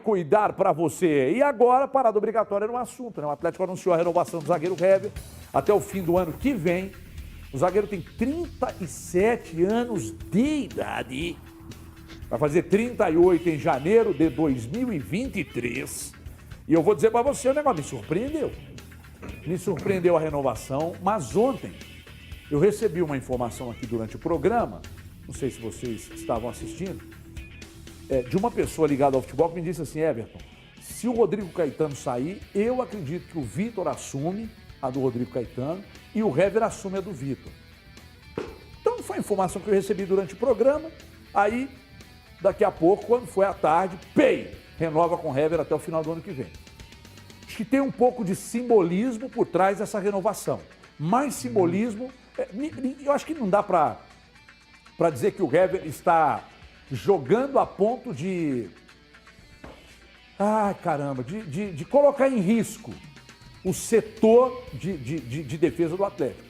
cuidar para você. E agora, parada obrigatória era um assunto, né? O Atlético anunciou a renovação do zagueiro Hever até o fim do ano que vem. O zagueiro tem 37 anos de idade. Vai fazer 38 em janeiro de 2023. E eu vou dizer para você, o negócio me surpreendeu. Me surpreendeu a renovação, mas ontem eu recebi uma informação aqui durante o programa, não sei se vocês estavam assistindo, de uma pessoa ligada ao futebol que me disse assim: Everton, se o Rodrigo Caetano sair, eu acredito que o Vitor assume a do Rodrigo Caetano e o Hever assume a do Vitor. Então foi a informação que eu recebi durante o programa. Aí, daqui a pouco, quando foi à tarde, renova com o Hever até o final do ano que vem. Acho que tem um pouco de simbolismo por trás dessa renovação. Mais simbolismo, eu acho que não dá para dizer que o Hever está jogando a ponto de... Ai, caramba, de colocar em risco o setor de defesa do Atlético.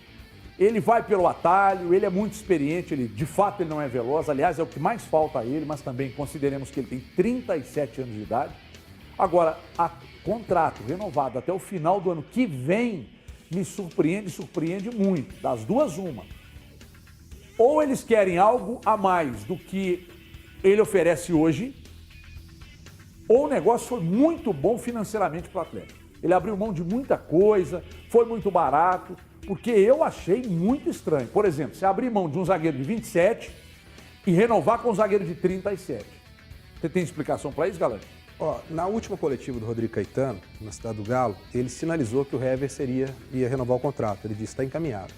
Ele vai pelo atalho, ele é muito experiente, de fato ele não é veloz, aliás é o que mais falta a ele, mas também consideremos que ele tem 37 anos de idade. Agora, contrato renovado até o final do ano que vem me surpreende muito, das duas uma. Ou eles querem algo a mais do que ele oferece hoje, ou o negócio foi muito bom financeiramente para o Atlético. Ele abriu mão de muita coisa, foi muito barato, porque eu achei muito estranho. Por exemplo, você abrir mão de um zagueiro de 27 e renovar com um zagueiro de 37. Você tem explicação para isso, galera? Na última coletiva do Rodrigo Caetano, na Cidade do Galo, ele sinalizou que o Hever ia renovar o contrato. Ele disse que está encaminhado.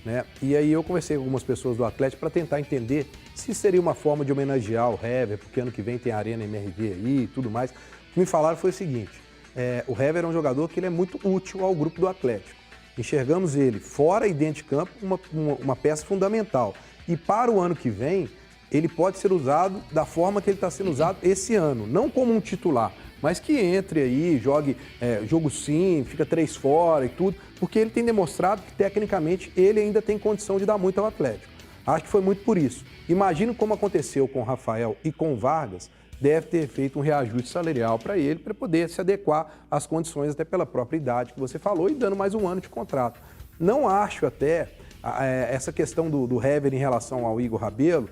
Né? E aí eu conversei com algumas pessoas do Atlético para tentar entender se seria uma forma de homenagear o Hever, porque ano que vem tem a Arena MRV aí e tudo mais. O que me falaram foi o seguinte: o Hever é um jogador que ele é muito útil ao grupo do Atlético. Enxergamos ele fora e dentro de campo uma peça fundamental. E para o ano que vem, ele pode ser usado da forma que ele está sendo usado esse ano. Não como um titular, mas que entre aí, jogue jogo sim, fica 3 fora e tudo, porque ele tem demonstrado que tecnicamente ele ainda tem condição de dar muito ao Atlético. Acho que foi muito por isso. Imagino como aconteceu com o Rafael e com o Vargas, deve ter feito um reajuste salarial para ele, para poder se adequar às condições, até pela própria idade que você falou, e dando mais um ano de contrato. Não acho até essa questão do Hever em relação ao Igor Rabelo,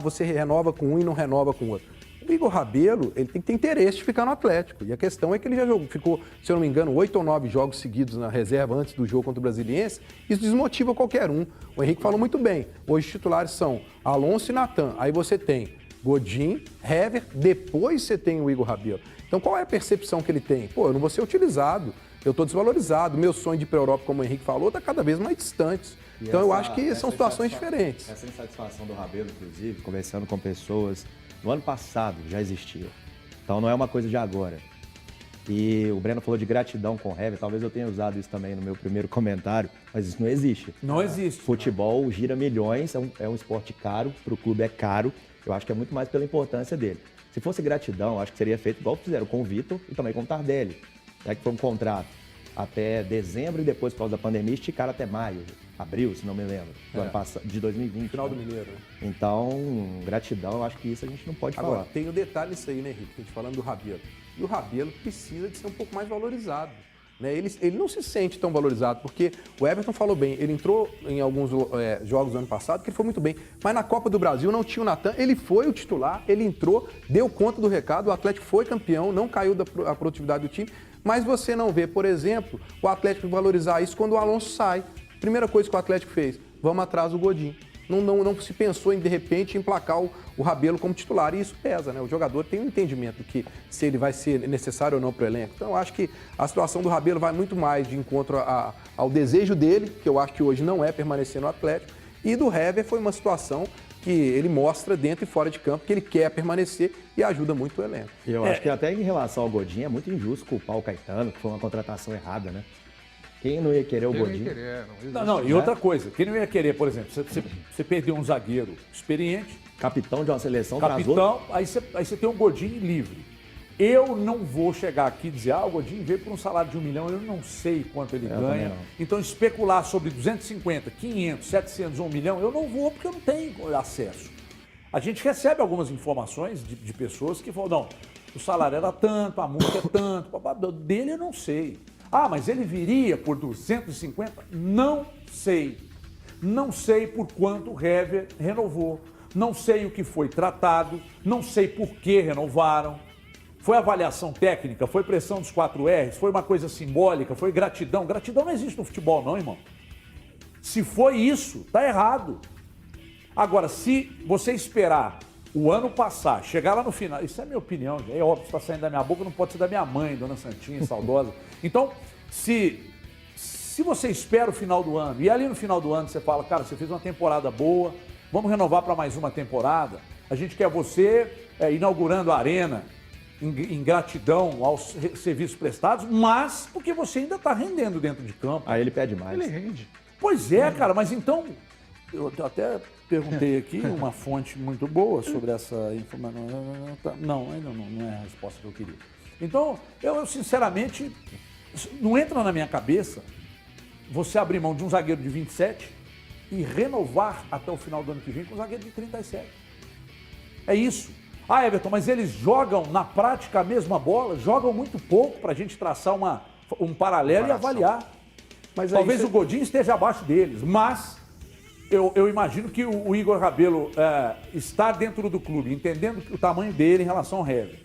você renova com um e não renova com o outro. O Igor Rabelo, ele tem que ter interesse de ficar no Atlético. E a questão é que ele já ficou, se eu não me engano, 8 ou 9 jogos seguidos na reserva antes do jogo contra o Brasiliense. Isso desmotiva qualquer um. O Henrique falou muito bem. Hoje os titulares são Alonso e Natan. Aí você tem Godin, Hever, depois você tem o Igor Rabelo. Então qual é a percepção que ele tem? Eu não vou ser utilizado, eu estou desvalorizado. Meu sonho de ir para a Europa, como o Henrique falou, está cada vez mais distante. Então eu acho que são situações diferentes. Essa insatisfação do Rabelo, inclusive, conversando com pessoas, no ano passado já existia. Então não é uma coisa de agora. E o Breno falou de gratidão com o Hever, talvez eu tenha usado isso também no meu primeiro comentário, mas isso não existe. Não existe. Futebol gira milhões, é um esporte caro, para o clube é caro. Eu acho que é muito mais pela importância dele. Se fosse gratidão, acho que seria feito igual fizeram com o Vitor e também com o Tardelli. Que foi um contrato até dezembro e depois, por causa da pandemia, esticaram até maio, abril, se não me lembro, do ano passado, de 2020. Final do Mineiro. Né? Então, gratidão, eu acho que isso a gente não pode falar. Agora, tem o detalhe isso aí, né, Henrique? A gente falando do Rabelo. E o Rabelo precisa de ser um pouco mais valorizado. Né? Ele não se sente tão valorizado, porque o Everton falou bem, ele entrou em alguns jogos do ano passado, que ele foi muito bem, mas na Copa do Brasil não tinha o Natan, ele foi o titular, ele entrou, deu conta do recado, o Atlético foi campeão, não caiu da produtividade do time, mas você não vê, por exemplo, o Atlético valorizar isso quando o Alonso sai. Primeira coisa que o Atlético fez, vamos atrás do Godin. Não se pensou em, de repente, emplacar o Rabelo como titular. E isso pesa, né? O jogador tem um entendimento que se ele vai ser necessário ou não para o elenco. Então, eu acho que a situação do Rabelo vai muito mais de encontro ao desejo dele, que eu acho que hoje não é permanecer no Atlético. E do Hever foi uma situação que ele mostra dentro e fora de campo que ele quer permanecer e ajuda muito o elenco. Eu acho que até em relação ao Godin é muito injusto culpar o Caetano, que foi uma contratação errada, né? Quem não ia querer o Godin? Não, e outra coisa, quem não ia querer, por exemplo, você perdeu um zagueiro experiente, capitão de uma seleção, capitão, aí você tem um Godin livre. Eu não vou chegar aqui e dizer, o Godin veio por um salário de 1 milhão, eu não sei quanto ele ganha. Então, especular sobre 250, 500, 700 ou 1 milhão, eu não vou porque eu não tenho acesso. A gente recebe algumas informações de pessoas que falam, não, o salário era tanto, a multa é tanto, dele eu não sei. Ah, mas ele viria por 250? Não sei. Não sei por quanto o Hever renovou. Não sei o que foi tratado, não sei por que renovaram. Foi avaliação técnica, foi pressão dos 4 R's, foi uma coisa simbólica, foi gratidão. Gratidão não existe no futebol não, irmão. Se foi isso, tá errado. Agora, se você esperar o ano passar, chegar lá no final, isso é minha opinião, é óbvio, está saindo da minha boca, não pode ser da minha mãe, dona Santinha, saudosa. Então, se você espera o final do ano, e ali no final do ano você fala, cara, você fez uma temporada boa, vamos renovar para mais uma temporada, a gente quer você inaugurando a arena em gratidão aos serviços prestados, mas porque você ainda está rendendo dentro de campo. Aí ele pede mais. Ele rende. Pois é, cara, mas então, eu até perguntei aqui uma fonte muito boa sobre essa informação. Não, ainda não é a resposta que eu queria. Então, eu sinceramente, não entra na minha cabeça você abrir mão de um zagueiro de 27 e renovar até o final do ano que vem com um zagueiro de 37. É isso. Ah, Everton, mas eles jogam na prática a mesma bola, jogam muito pouco para a gente traçar um paralelo e avaliar. Mas talvez o Godinho esteja abaixo deles, mas eu imagino que o Igor Rabelo está dentro do clube, entendendo o tamanho dele em relação ao Hever.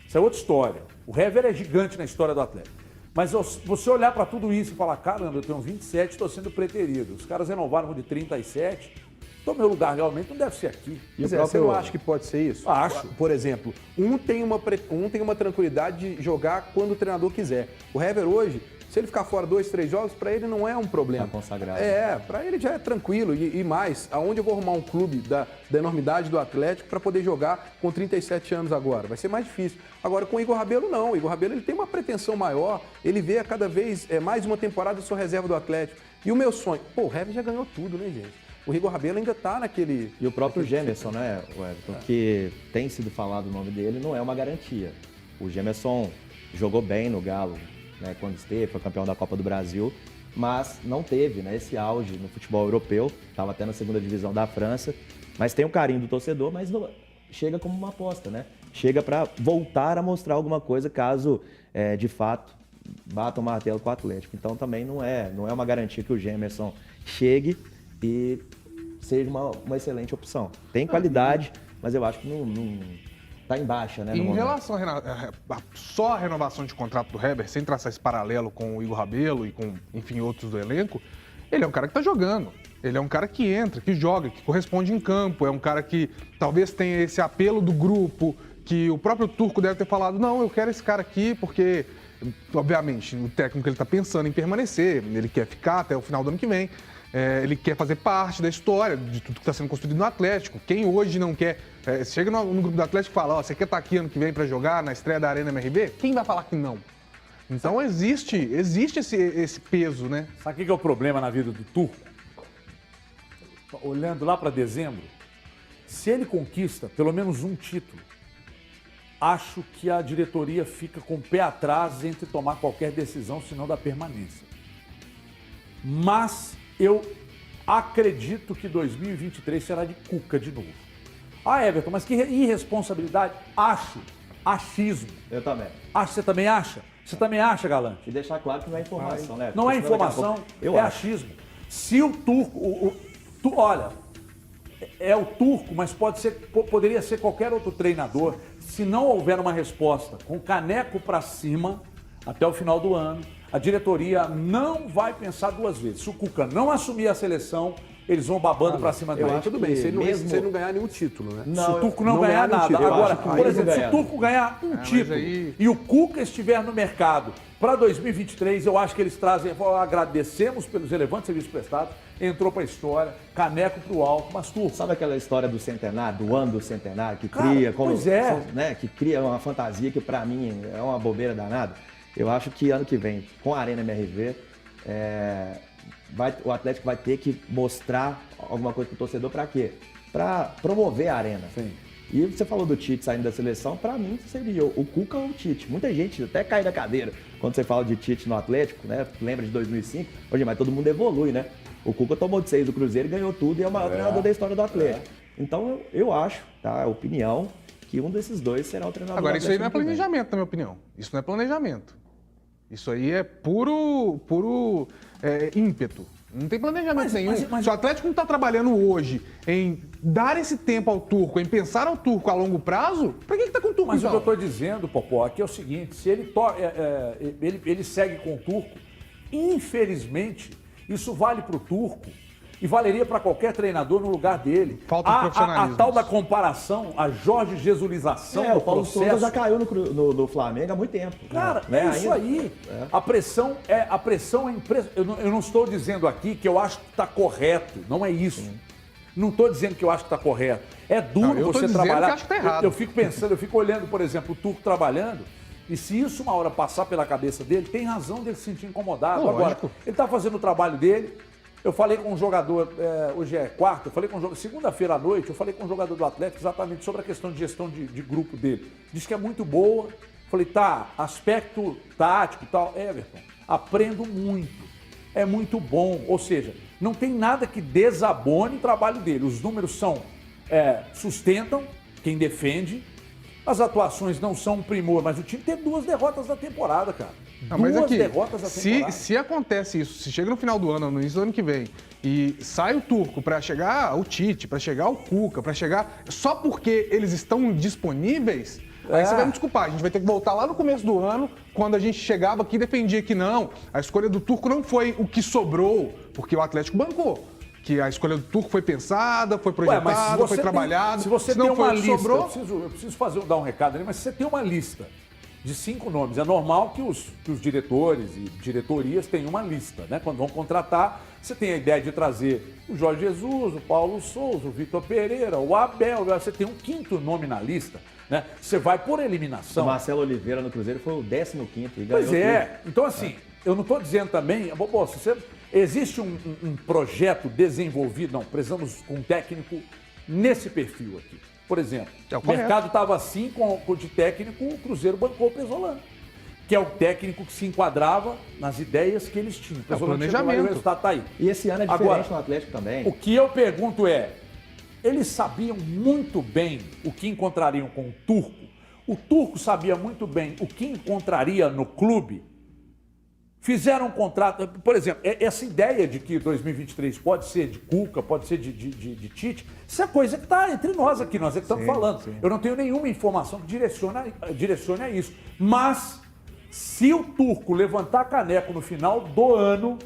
Isso é outra história. O Hever é gigante na história do Atlético. Mas você olhar para tudo isso e falar, caramba, eu tenho 27, estou sendo preterido. Os caras renovaram de 37, então meu lugar realmente não deve ser aqui. Você não acha que pode ser isso? Acho. Por exemplo, um tem uma tranquilidade de jogar quando o treinador quiser. O Hever hoje, se ele ficar fora 2, 3 jogos, para ele não é um problema. Tá consagrado. Para ele já é tranquilo. E mais, aonde eu vou arrumar um clube da enormidade do Atlético para poder jogar com 37 anos agora? Vai ser mais difícil. Agora, com o Igor Rabelo, não. O Igor Rabelo ele tem uma pretensão maior, ele vê a cada vez mais uma temporada de sua reserva do Atlético. E o meu sonho, o Hever já ganhou tudo, né, gente? O Igor Rabelo ainda está naquele... E o próprio Gemerson, né, Everton, que tem sido falado o nome dele, não é uma garantia. O Gemerson jogou bem no Galo, né, quando esteve, foi campeão da Copa do Brasil, mas não teve, né, esse auge no futebol europeu, estava até na segunda divisão da França, mas tem o carinho do torcedor, mas não, chega como uma aposta, né? Chega para voltar a mostrar alguma coisa caso, de fato, bata o martelo com o Atlético. Então também não é uma garantia que o Gemerson chegue e seja uma excelente opção. Tem qualidade, mas eu acho que não está em baixa, né? Em relação só a renovação de contrato do Hever, sem traçar esse paralelo com o Igor Rabelo e com, enfim, outros do elenco, ele é um cara que está jogando. Ele é um cara que entra, que joga, que corresponde em campo. É um cara que talvez tenha esse apelo do grupo, que o próprio Turco deve ter falado, não, eu quero esse cara aqui porque, obviamente, o técnico ele está pensando em permanecer, ele quer ficar até o final do ano que vem. Ele quer fazer parte da história, de tudo que está sendo construído no Atlético. Quem hoje não quer... chega no grupo do Atlético e fala, você quer estar aqui ano que vem para jogar na estreia da Arena MRV? Quem vai falar que não? Então existe esse peso, né? Sabe o que é o problema na vida do Turco? Olhando lá para dezembro, se ele conquista pelo menos um título, acho que a diretoria fica com o pé atrás entre tomar qualquer decisão, senão da permanência. Mas eu acredito que 2023 será de Cuca de novo. Ah, Everton, mas que irresponsabilidade. Acho. Achismo. Eu também. Você também acha? Você também acha, Galante? E deixar claro que não é informação, né? Não é informação, é achismo. Se o Turco... olha, é o Turco, mas poderia ser qualquer outro treinador. Se não houver uma resposta com caneco para cima, até o final do ano, a diretoria não vai pensar duas vezes. Se o Cuca não assumir a seleção, eles vão babando para cima dele. Tudo bem, se ele não ganhar nenhum título, né? Se o Turco não ganhar nada. Agora, por exemplo, se o Turco ganhar um título e o Cuca estiver no mercado para 2023, eu acho que eles trazem, agradecemos pelos relevantes serviços prestados, entrou para a história, caneco para o alto, mas Turco... Sabe aquela história do centenário, do ano do centenário, que Cara, cria... que cria uma fantasia que para mim é uma bobeira danada? Eu acho que ano que vem, com a Arena MRV, o Atlético vai ter que mostrar alguma coisa para o torcedor para quê? Para promover a Arena. Sim. E você falou do Tite saindo da seleção, para mim seria o Cuca ou o Tite. Muita gente até cai da cadeira quando você fala de Tite no Atlético, né? Lembra de 2005? Hoje, mas todo mundo evolui, né? O Cuca tomou de 6 do Cruzeiro, ganhou tudo e é o maior treinador da história do Atlético. Então, eu acho, tá? Opinião, que um desses dois será o treinador. Agora, do isso aí não é Atlético ano que vem. planejamento, na minha opinião. Isso não é planejamento. Isso aí é puro ímpeto. Não tem planejamento nenhum. Se o Atlético não está trabalhando hoje em dar esse tempo ao Turco, em pensar ao Turco a longo prazo, para que está com o Turco, Mas então? o que eu estou dizendo, Popó, aqui é o seguinte, se ele segue com o Turco, infelizmente, isso vale para o Turco e valeria para qualquer treinador no lugar dele. Falta de profissionalismo. A tal da comparação, a Jorge Jesulização O do Paulo Souza processo. já caiu no Flamengo há muito tempo. Cara, né? é isso Ainda- aí. A pressão é eu não estou dizendo aqui que eu acho que está correto, não é isso. Não estou dizendo que eu acho que está correto. É duro Não, eu tô você dizendo trabalhar. que acho que tá errado. Eu fico pensando, eu fico olhando, por exemplo, o Turco trabalhando, e se isso uma hora passar pela cabeça dele, tem razão dele se sentir incomodado. Lógico. Agora, ele está fazendo o trabalho dele. Eu falei com um jogador, hoje é quarta, eu falei com um jogador, segunda-feira à noite, eu falei com um jogador do Atlético exatamente sobre a questão de gestão de grupo dele. Disse que é muito boa. Falei, tá, aspecto tático e tal. Everton, aprendo muito. É muito bom. Ou seja, não tem nada que desabone o trabalho dele. Os números sustentam quem defende. As atuações não são um primor, mas o time tem 2 derrotas da temporada, cara. Não, mas 2 aqui, derrotas da temporada. se acontece isso, se chega no final do ano, no início do ano que vem, e sai o Turco para chegar o Tite, para chegar o Cuca, para chegar só porque eles estão disponíveis, aí você vai me desculpar, a gente vai ter que voltar lá no começo do ano, quando a gente chegava aqui e defendia que não, a escolha do Turco não foi o que sobrou, porque o Atlético bancou. Que a escolha do Turco foi pensada, foi projetada, foi trabalhada. Se você se tem não uma foi o que lista, sobrou, eu preciso dar um recado ali, mas se você tem uma lista de 5 nomes, é normal que os diretores e diretorias tenham uma lista, né? Quando vão contratar, você tem a ideia de trazer o Jorge Jesus, o Paulo Souza, o Vitor Pereira, o Abel, você tem um 5º nome na lista, né? Você vai por O eliminação. Marcelo Oliveira no Cruzeiro foi o 15º e ganhou Pois é. tudo. Então, assim, eu não estou dizendo também. Se você, existe um projeto desenvolvido, não, precisamos com um técnico nesse perfil aqui. Por exemplo, É o o correto. mercado estava assim com de técnico, o Cruzeiro bancou o Pesolano, que é o técnico que se enquadrava nas ideias que eles tinham. O Pesolano chegou lá e o planejamento. resultado está aí. E esse ano é diferente Agora, no Atlético também. O que eu pergunto é, eles sabiam muito bem o que encontrariam com o Turco? O Turco sabia muito bem o que encontraria no clube? Fizeram um contrato, por exemplo, essa ideia de que 2023 pode ser de Cuca, pode ser de Tite, isso é coisa que está entre nós aqui, nós é que estamos falando. Eu não tenho nenhuma informação que direcione a isso. Mas, se o Turco levantar caneco no final do ano,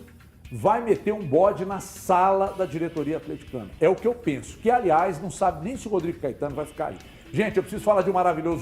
vai meter um bode na sala da diretoria atleticana. É o que eu penso. Que, aliás, não sabe nem se o Rodrigo Caetano vai ficar aí. Gente, eu preciso falar de um maravilhoso